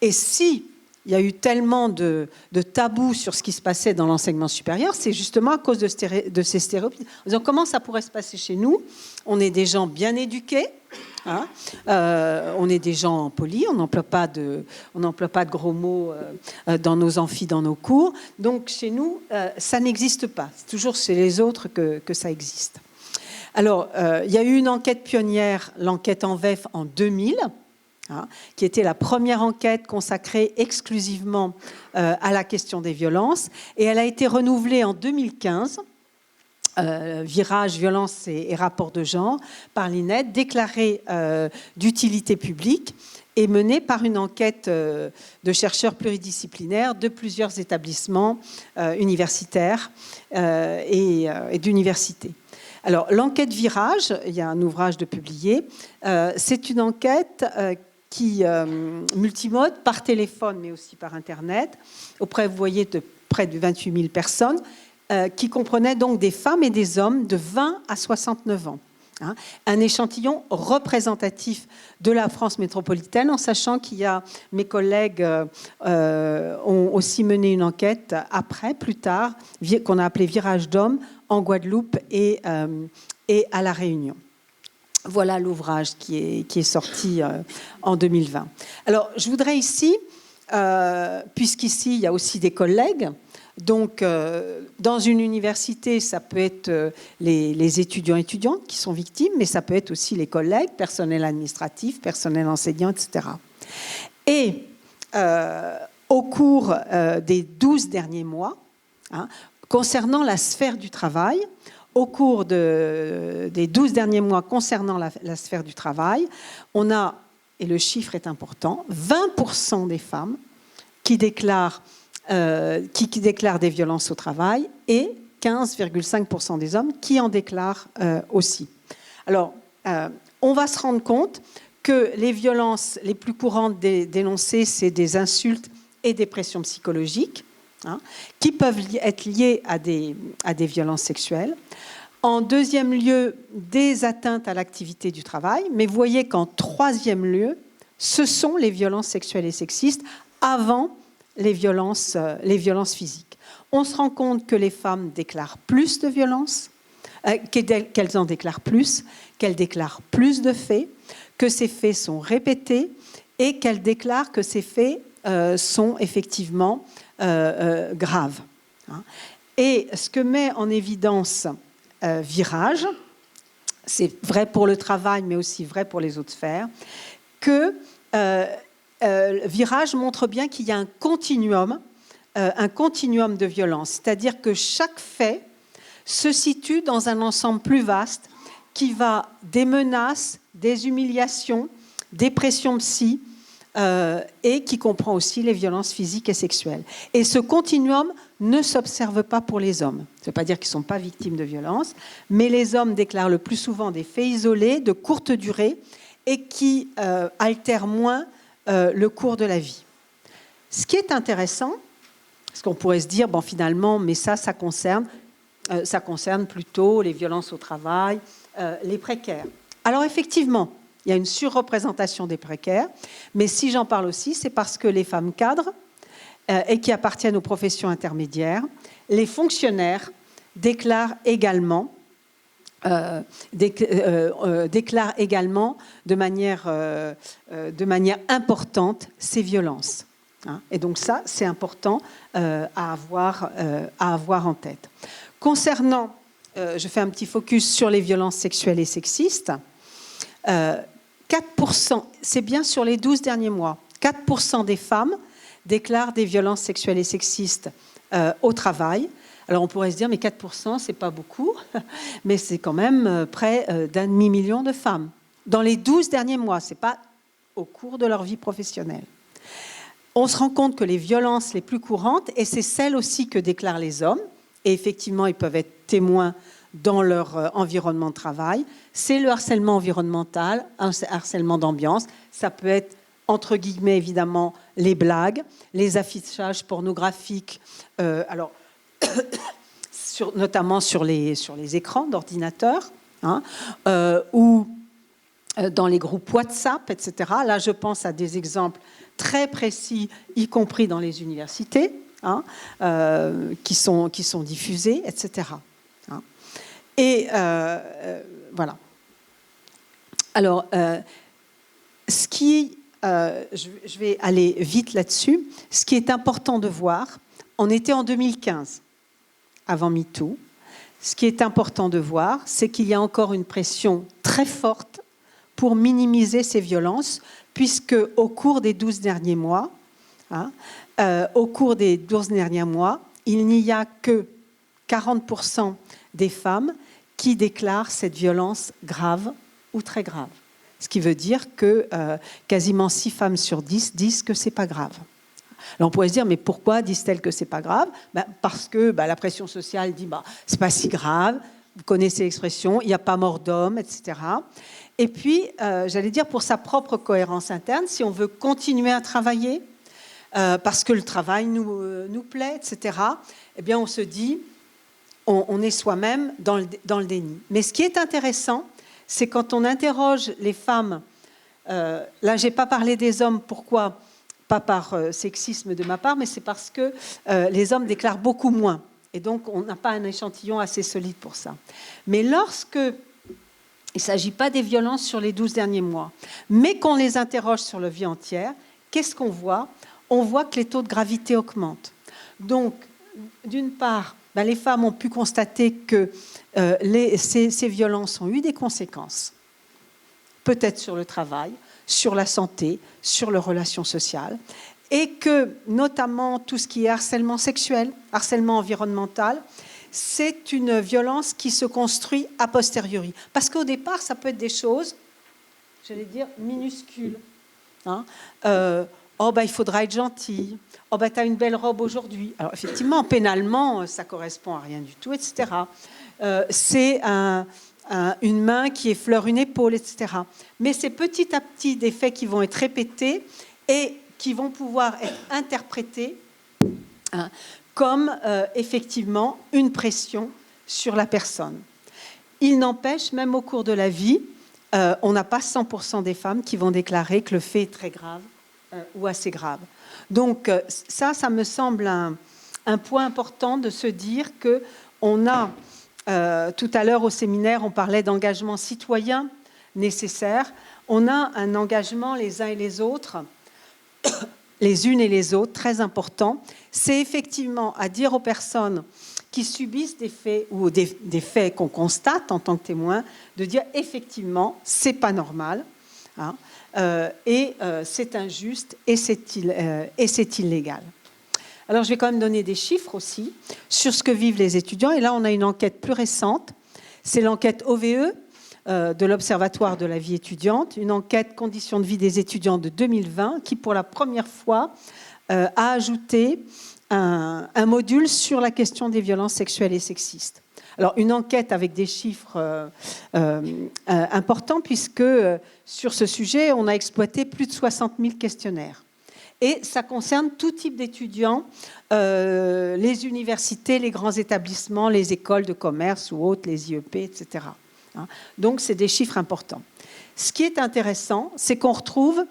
Et si il y a eu tellement de tabous sur ce qui se passait dans l'enseignement supérieur, c'est justement à cause de ces stéréotypes. En disant comment ça pourrait se passer chez nous? On est des gens bien éduqués. On est des gens polis, on n'emploie pas de gros mots dans nos amphis, dans nos cours. Donc chez nous, ça n'existe pas. C'est toujours chez les autres que ça existe. Alors, il y a eu une enquête pionnière, l'enquête ANVEF en 2000, qui était la première enquête consacrée exclusivement à la question des violences. Et elle a été renouvelée en 2015. Virage, violence et rapport de genre, par l'INED, déclarée d'utilité publique et menée par une enquête de chercheurs pluridisciplinaires de plusieurs établissements universitaires et d'universités. Alors, l'enquête Virage, il y a un ouvrage de publié, c'est une enquête qui multimode, par téléphone mais aussi par Internet, auprès, vous voyez, de près de 28 000 personnes, qui comprenait donc des femmes et des hommes de 20 à 69 ans. Un échantillon représentatif de la France métropolitaine, en sachant qu'il y a, mes collègues ont aussi mené une enquête après, plus tard, qu'on a appelée Virage d'hommes, en Guadeloupe et à La Réunion. Voilà l'ouvrage qui est sorti en 2020. Alors, je voudrais ici, puisqu'ici, il y a aussi des collègues. Donc, dans une université, ça peut être les étudiants qui sont victimes, mais ça peut être aussi les collègues, personnel administratif, personnel enseignant, etc. Et au cours des 12 derniers mois, concernant la sphère du travail, au cours des 12 derniers mois concernant la sphère du travail, on a, et le chiffre est important, 20% des femmes qui déclarent des violences au travail et 15,5% des hommes qui en déclarent aussi. Alors, on va se rendre compte que que les violences les plus courantes dénoncées, c'est des insultes et des pressions psychologiques, qui peuvent être liées à des violences sexuelles. En deuxième lieu, des atteintes à l'activité du travail. Mais vous voyez qu'en troisième lieu, ce sont les violences sexuelles et sexistes avant les violences physiques. On se rend compte que les femmes déclarent plus de violences, qu'elles en déclarent plus, qu'elles déclarent plus de faits, que ces faits sont répétés et qu'elles déclarent que ces faits sont effectivement graves. Et ce que met en évidence Virage, c'est vrai pour le travail, mais aussi vrai pour les autres sphères, que Virage montre bien qu'il y a un continuum de violence. C'est-à-dire que chaque fait se situe dans un ensemble plus vaste qui va des menaces, des humiliations, des pressions psy, et qui comprend aussi les violences physiques et sexuelles. Et ce continuum ne s'observe pas pour les hommes. Ça ne veut pas dire qu'ils ne sont pas victimes de violences, mais les hommes déclarent le plus souvent des faits isolés, de courte durée, et qui altèrent moins le cours de la vie. Ce qui est intéressant, parce qu'on pourrait se dire, bon, finalement, mais ça concerne plutôt les violences au travail, les précaires. Alors effectivement, il y a une surreprésentation des précaires, mais si j'en parle aussi, c'est parce que les femmes cadres et qui appartiennent aux professions intermédiaires, les fonctionnaires déclarent également de manière importante ces violences. Et donc ça, c'est important à avoir en tête. Concernant, je fais un petit focus sur les violences sexuelles et sexistes, 4%, c'est bien sur les 12 derniers mois, 4% des femmes déclarent des violences sexuelles et sexistes au travail. Alors on pourrait se dire, mais 4%, c'est pas beaucoup, mais c'est quand même près d'un demi-million de femmes. Dans les 12 derniers mois, c'est pas au cours de leur vie professionnelle. On se rend compte que les violences les plus courantes, et c'est celles aussi que déclarent les hommes, et effectivement, ils peuvent être témoins dans leur environnement de travail, c'est le harcèlement environnemental, un harcèlement d'ambiance. Ça peut être, entre guillemets, évidemment, les blagues, les affichages pornographiques, notamment sur les écrans d'ordinateur, ou dans les groupes WhatsApp, etc. Là, je pense à des exemples très précis, y compris dans les universités, qui sont diffusés, etc. Et voilà. Alors, je vais aller vite là-dessus. Ce qui est important de voir, on était en 2015, avant MeToo. Ce qui est important de voir, c'est qu'il y a encore une pression très forte pour minimiser ces violences, puisque au cours des 12 derniers mois, il n'y a que 40% des femmes qui déclarent cette violence grave ou très grave. Ce qui veut dire que quasiment 6 femmes sur 10 disent que ce n'est pas grave. Alors on pourrait se dire, mais pourquoi disent-elles que ce n'est pas grave ? Parce que la pression sociale dit, ce n'est pas si grave, vous connaissez l'expression, il n'y a pas mort d'homme, etc. Et puis, j'allais dire, pour sa propre cohérence interne, si on veut continuer à travailler, parce que le travail nous plaît, etc., eh bien on se dit, on est soi-même dans le déni. Mais ce qui est intéressant, c'est quand on interroge les femmes, là je n'ai pas parlé des hommes, pourquoi ? Pas par sexisme de ma part, mais c'est parce que les hommes déclarent beaucoup moins. Et donc on n'a pas un échantillon assez solide pour ça. Mais lorsque il ne s'agit pas des violences sur les 12 derniers mois, mais qu'on les interroge sur la vie entière, qu'est-ce qu'on voit ? On voit que les taux de gravité augmentent. Donc, d'une part, les femmes ont pu constater que ces violences ont eu des conséquences, peut-être sur le travail, sur la santé, sur leurs relations sociales, et que notamment tout ce qui est harcèlement sexuel, harcèlement environnemental, c'est une violence qui se construit a posteriori. Parce qu'au départ, ça peut être des choses, j'allais dire, minuscules. Il faudra être gentil. Tu as une belle robe aujourd'hui. Alors, effectivement, pénalement, ça ne correspond à rien du tout, etc. C'est une main qui effleure une épaule, etc. Mais c'est petit à petit des faits qui vont être répétés et qui vont pouvoir être interprétés comme effectivement une pression sur la personne. Il n'empêche, même au cours de la vie, on n'a pas 100% des femmes qui vont déclarer que le fait est très grave ou assez grave. Donc ça me semble un point important de se dire qu'on a, tout à l'heure au séminaire, on parlait d'engagement citoyen nécessaire. On a un engagement les uns et les autres, les unes et les autres, très important. C'est effectivement à dire aux personnes qui subissent des faits ou des faits qu'on constate en tant que témoin, de dire effectivement, c'est pas normal, hein, et c'est injuste et c'est illégal. Alors je vais quand même donner des chiffres aussi sur ce que vivent les étudiants. Et là, on a une enquête plus récente. C'est l'enquête OVE de l'Observatoire de la vie étudiante, une enquête conditions de vie des étudiants de 2020 qui, pour la première fois, a ajouté un module sur la question des violences sexuelles et sexistes. Alors, une enquête avec des chiffres importants, puisque sur ce sujet, on a exploité plus de 60 000 questionnaires. Et ça concerne tout type d'étudiants, les universités, les grands établissements, les écoles de commerce ou autres, les IEP, etc. Donc, c'est des chiffres importants. Ce qui est intéressant, c'est qu'on retrouve,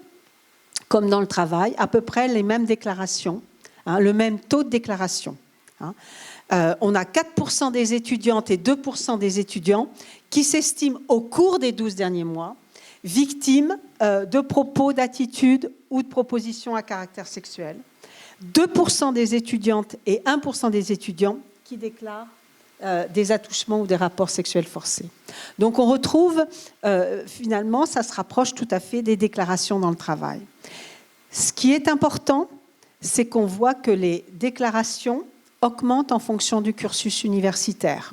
comme dans le travail, à peu près les mêmes déclarations, le même taux de déclaration. On a 4% des étudiantes et 2% des étudiants qui s'estiment au cours des 12 derniers mois victimes de propos, d'attitudes ou de propositions à caractère sexuel. 2% des étudiantes et 1% des étudiants qui déclarent des attouchements ou des rapports sexuels forcés. Donc on retrouve, finalement, ça se rapproche tout à fait des déclarations dans le travail. Ce qui est important, c'est qu'on voit que les déclarations augmentent en fonction du cursus universitaire.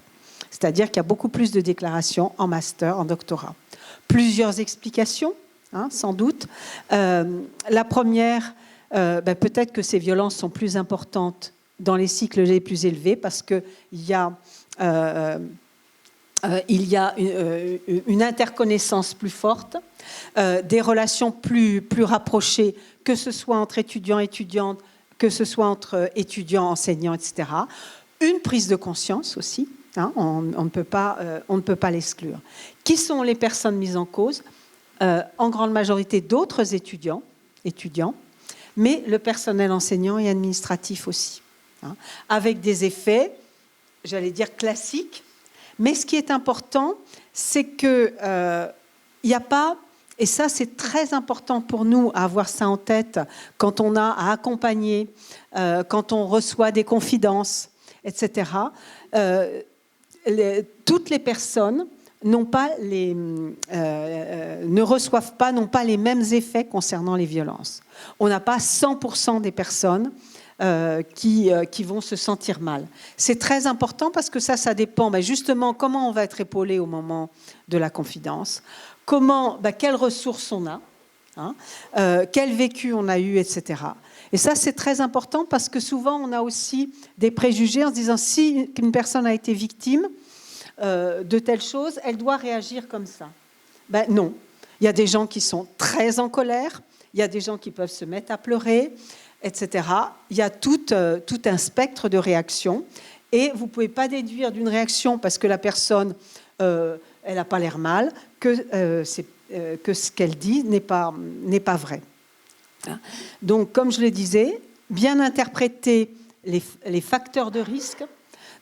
C'est-à-dire qu'il y a beaucoup plus de déclarations en master, en doctorat. Plusieurs explications, sans doute. La première, peut-être que ces violences sont plus importantes dans les cycles les plus élevés parce qu'il y a une interconnaissance plus forte, des relations plus rapprochées, que ce soit entre étudiants et étudiantes, que ce soit entre étudiants, enseignants, etc. Une prise de conscience aussi, on ne peut pas l'exclure. Qui sont les personnes mises en cause ? En grande majorité d'autres étudiants, mais le personnel enseignant et administratif aussi, avec des effets, j'allais dire classiques. Mais ce qui est important, c'est qu'il n'y a pas, et ça c'est très important pour nous à avoir ça en tête quand on a à accompagner, quand on reçoit des confidences, etc. Toutes les personnes n'ont pas ne reçoivent pas, n'ont pas les mêmes effets concernant les violences. On n'a pas 100% des personnes qui vont se sentir mal. C'est très important parce que ça dépend justement comment on va être épaulé au moment de la confidence, quelles ressources on a, quel vécu on a eu, etc. Et ça, c'est très important parce que souvent, on a aussi des préjugés en se disant si une personne a été victime de telle chose, elle doit réagir comme ça. Non. Il y a des gens qui sont très en colère, il y a des gens qui peuvent se mettre à pleurer, etc. Il y a tout un spectre de réactions et vous ne pouvez pas déduire d'une réaction parce que la personne, elle n'a pas l'air mal, que ce qu'elle dit n'est pas vrai. Donc, comme je le disais, bien interpréter les facteurs de risque.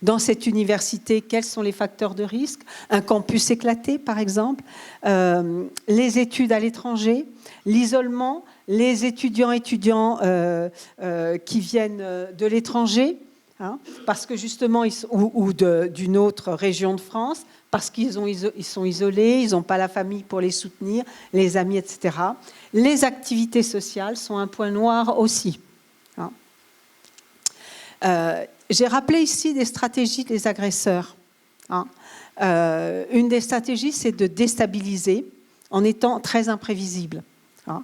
Dans cette université, quels sont les facteurs de risque ? Un campus éclaté, par exemple, les études à l'étranger, l'isolement, les étudiants qui viennent de l'étranger, parce que justement, ou d'une autre région de France, parce qu'ils sont isolés, ils n'ont pas la famille pour les soutenir, les amis, etc. Les activités sociales sont un point noir aussi. J'ai rappelé ici des stratégies des agresseurs. Une des stratégies, c'est de déstabiliser en étant très imprévisible. Hein.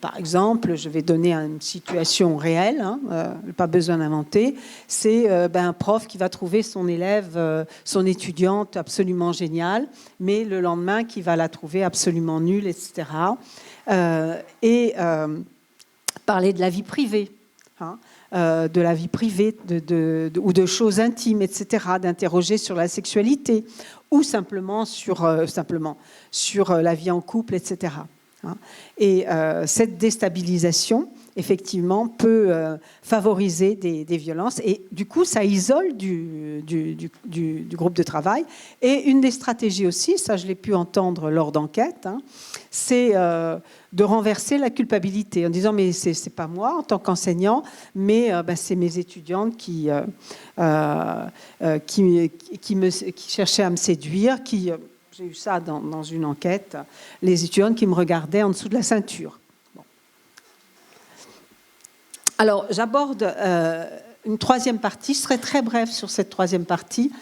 Par exemple, je vais donner une situation réelle, hein, pas besoin d'inventer, c'est un prof qui va trouver son élève, son étudiante absolument géniale, mais le lendemain qui va la trouver absolument nulle, etc. Parler de la vie privée, hein, de la vie privée ou de choses intimes, etc., d'interroger sur la sexualité ou simplement sur la vie en couple, etc. Et cette déstabilisation, effectivement, peut favoriser des violences. Et du coup, ça isole du groupe de travail. Et une des stratégies aussi, ça je l'ai pu entendre lors d'enquêtes, hein, c'est de renverser la culpabilité en disant mais c'est pas moi en tant qu'enseignant, mais c'est mes étudiantes qui cherchaient à me séduire, j'ai eu ça dans une enquête, les étudiantes qui me regardaient en dessous de la ceinture. Bon. Alors, j'aborde une troisième partie. Je serai très brève sur cette troisième partie,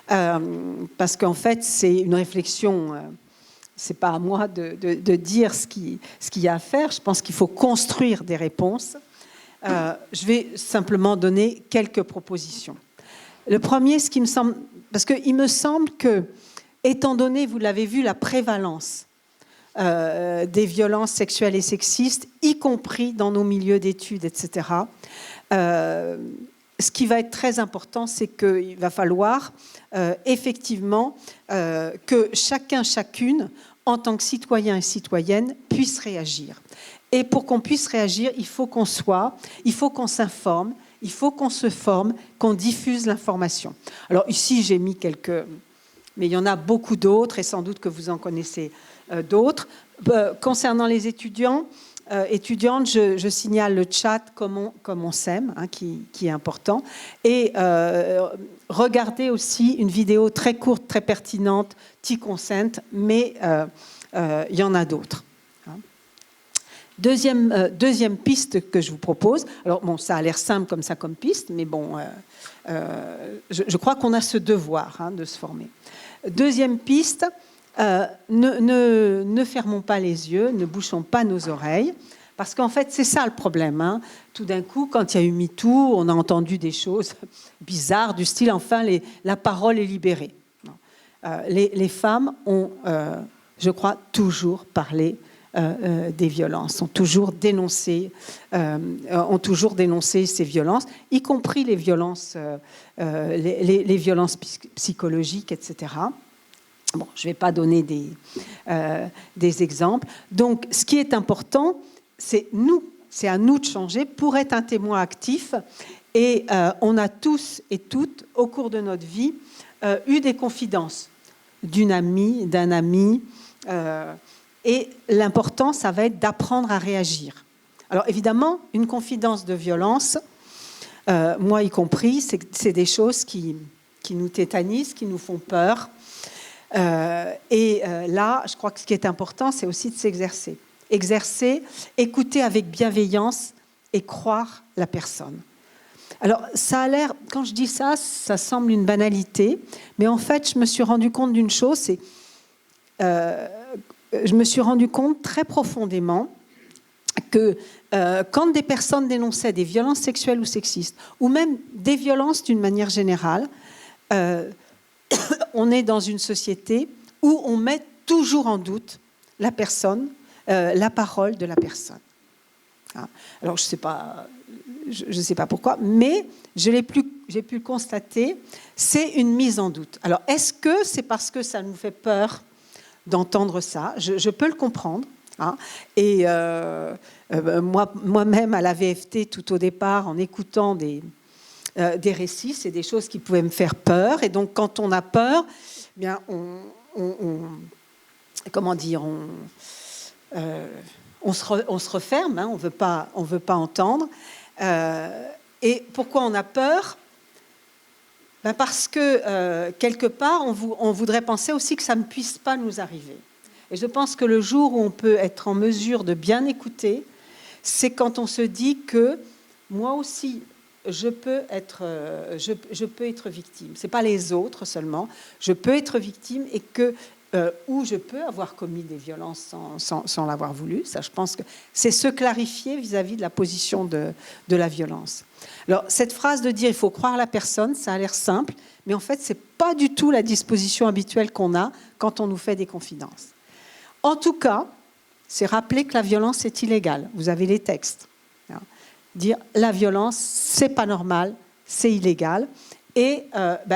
parce qu'en fait, c'est une réflexion. C'est pas à moi de dire ce qu'il y a à faire. Je pense qu'il faut construire des réponses. Je vais simplement donner quelques propositions. Le premier, ce qui me semble... Parce qu'il me semble que, étant donné, vous l'avez vu, la prévalence des violences sexuelles et sexistes, y compris dans nos milieux d'études, etc., ce qui va être très important, c'est qu'il va falloir effectivement que chacun, chacune, en tant que citoyen et citoyenne, puisse réagir. Et pour qu'on puisse réagir, il faut qu'on s'informe, il faut qu'on se forme, qu'on diffuse l'information. Alors ici, j'ai mis quelques... Mais il y en a beaucoup d'autres, et sans doute que vous en connaissez d'autres. Concernant les étudiantes, je signale le chat comme on s'aime, hein, qui est important. Et regardez aussi une vidéo très courte, très pertinente, T-Consent, mais il y en a d'autres. Deuxième piste que je vous propose, alors bon, ça a l'air simple comme ça comme piste, mais bon, je crois qu'on a ce devoir, hein, de se former. Deuxième piste, ne fermons pas les yeux, ne bouchons pas nos oreilles, parce qu'en fait, c'est ça le problème. Hein. Tout d'un coup, quand il y a eu MeToo, on a entendu des choses bizarres du style, enfin, la parole est libérée. Les femmes ont, je crois, toujours parlé des violences, ont toujours dénoncé ces violences, y compris les violences psychologiques, etc. Bon, je ne vais pas donner des exemples. Donc, ce qui est important, c'est à nous de changer pour être un témoin actif. Et on a tous et toutes, au cours de notre vie, eu des confidences d'une amie, d'un ami. Et l'important, ça va être d'apprendre à réagir. Alors évidemment, une confidence de violence, moi y compris, c'est des choses qui nous tétanisent, qui nous font peur. Là, je crois que ce qui est important, c'est aussi de s'exercer. Exercer, écouter avec bienveillance et croire la personne. Alors, ça a l'air, quand je dis ça, ça semble une banalité, mais en fait, je me suis rendu compte d'une chose, c'est... je me suis rendu compte très profondément que quand des personnes dénonçaient des violences sexuelles ou sexistes, ou même des violences d'une manière générale, on est dans une société où on met toujours en doute la personne, la parole de la personne. Alors, je ne sais pas pourquoi, mais j'ai pu le constater, c'est une mise en doute. Alors, est-ce que c'est parce que ça nous fait peur d'entendre ça? Je peux le comprendre. Hein. Et moi-même, à la VFT, tout au départ, en écoutant des récits, c'est des choses qui pouvaient me faire peur. Et donc, quand on a peur, eh bien, comment dire, on se referme, hein, on veut pas entendre. Et pourquoi on a peur? Parce que, quelque part, on voudrait penser aussi que ça ne puisse pas nous arriver. Et je pense que le jour où on peut être en mesure de bien écouter, c'est quand on se dit que moi aussi, je peux être victime. Ce n'est pas les autres seulement. Je peux être victime et que où je peux avoir commis des violences sans l'avoir voulu. Ça, je pense que c'est se clarifier vis-à-vis de la position de la violence. Alors, cette phrase de dire « il faut croire la personne », ça a l'air simple, mais en fait, ce n'est pas du tout la disposition habituelle qu'on a quand on nous fait des confidences. En tout cas, c'est rappeler que la violence est illégale. Vous avez les textes. Dire « la violence, c'est pas normal, c'est illégal ». Et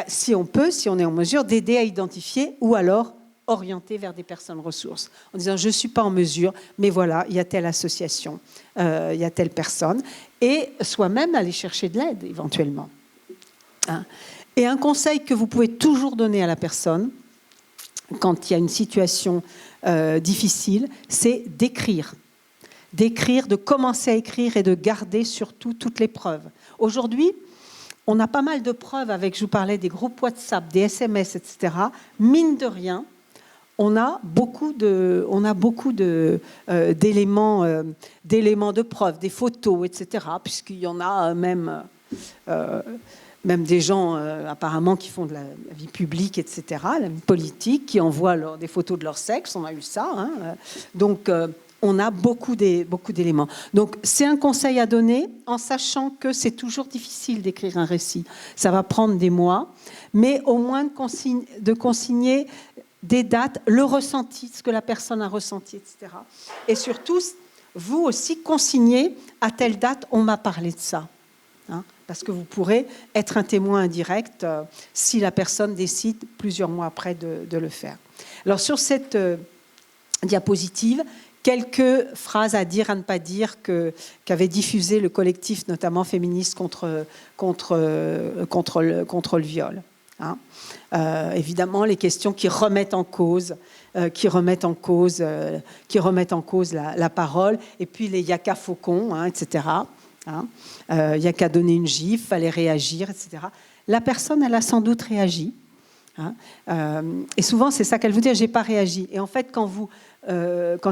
si on peut, si on est en mesure d'aider à identifier ou alors orienter vers des personnes ressources, en disant je ne suis pas en mesure, mais voilà, il y a telle association, il y a telle personne, et soi-même aller chercher de l'aide éventuellement. Et un conseil que vous pouvez toujours donner à la personne, quand il y a une situation difficile, c'est d'écrire. D'écrire, de commencer à écrire et de garder surtout toutes les preuves. Aujourd'hui, on a pas mal de preuves avec, je vous parlais des groupes WhatsApp, des SMS, etc. Mine de rien, on a beaucoup d'éléments de preuve, des photos, etc. Puisqu'il y en a même des gens apparemment qui font de la vie publique, etc., la vie politique, qui envoient des photos de leur sexe. On a eu ça. Donc, on a beaucoup d'éléments. Donc, c'est un conseil à donner en sachant que c'est toujours difficile d'écrire un récit. Ça va prendre des mois, mais au moins de consigner des dates, le ressenti, ce que la personne a ressenti, etc. Et surtout, vous aussi, consignez à telle date, on m'a parlé de ça. Parce que vous pourrez être un témoin indirect si la personne décide plusieurs mois après de le faire. Alors, sur cette diapositive, quelques phrases à dire, à ne pas dire qu'avait diffusé le collectif, notamment féministe, contre le viol. Évidemment, les questions qui remettent en cause la parole, et puis les yaka faucons, etc. Il n'y a qu'à donner une gifle, il fallait réagir, etc. La personne, elle a sans doute réagi. Et souvent, c'est ça qu'elle vous dit, j'ai pas réagi. Et en fait, quand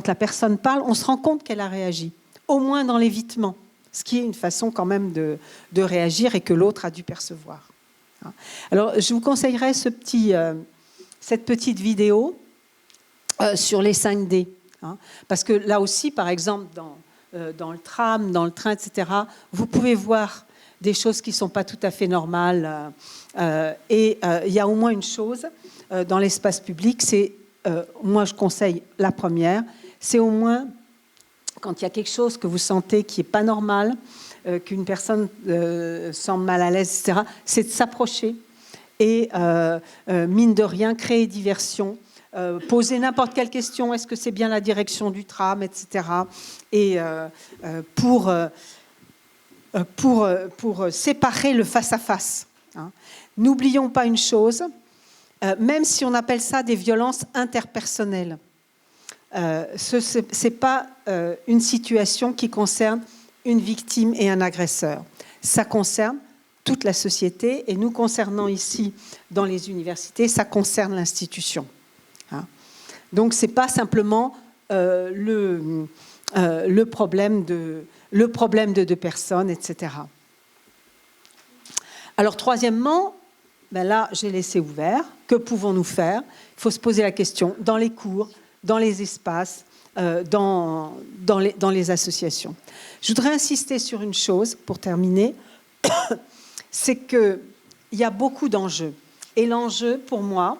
la personne parle, on se rend compte qu'elle a réagi, au moins dans l'évitement, ce qui est une façon quand même de réagir et que l'autre a dû percevoir. Alors, je vous conseillerais cette petite vidéo sur les 5D. Parce que là aussi, par exemple, dans le tram, dans le train, etc., vous pouvez voir des choses qui ne sont pas tout à fait normales. Et il y a au moins une chose dans l'espace public, c'est, moi je conseille la première, c'est au moins, quand il y a quelque chose que vous sentez qui n'est pas normal, qu'une personne semble mal à l'aise, etc., c'est de s'approcher et, mine de rien, créer diversion, poser n'importe quelle question, est-ce que c'est bien la direction du tram, etc., et pour séparer le face-à-face. N'oublions pas une chose, même si on appelle ça des violences interpersonnelles, ce n'est pas une situation qui concerne une victime et un agresseur. Ça concerne toute la société, et nous concernant ici dans les universités, ça concerne l'institution. Donc ce n'est pas simplement le problème de deux personnes, etc. Alors troisièmement, là j'ai laissé ouvert, que pouvons-nous faire? Il faut se poser la question dans les cours, dans les espaces, dans les associations. Je voudrais insister sur une chose pour terminer, c'est qu'il y a beaucoup d'enjeux. Et l'enjeu pour moi,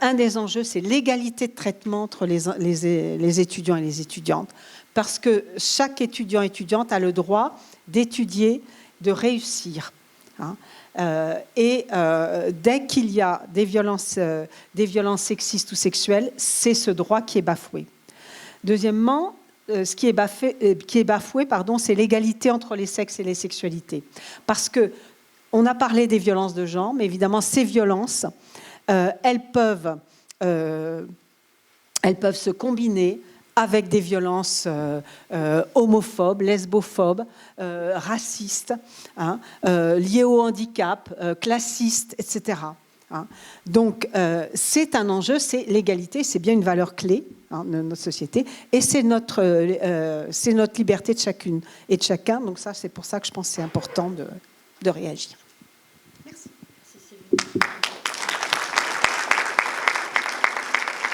un des enjeux, c'est l'égalité de traitement entre les étudiants et les étudiantes. Parce que chaque étudiant et étudiante a le droit d'étudier, de réussir. Dès qu'il y a des violences sexistes ou sexuelles, c'est ce droit qui est bafoué. Deuxièmement, ce qui est bafoué, c'est l'égalité entre les sexes et les sexualités. Parce qu'on a parlé des violences de genre, mais évidemment, ces violences, elles peuvent se combiner avec des violences homophobes, lesbophobes, racistes, liées au handicap, classistes, etc. Donc, c'est un enjeu, c'est l'égalité, c'est bien une valeur clé de notre société, et c'est notre liberté de chacune et de chacun. Donc ça, c'est pour ça que je pense que c'est important de réagir.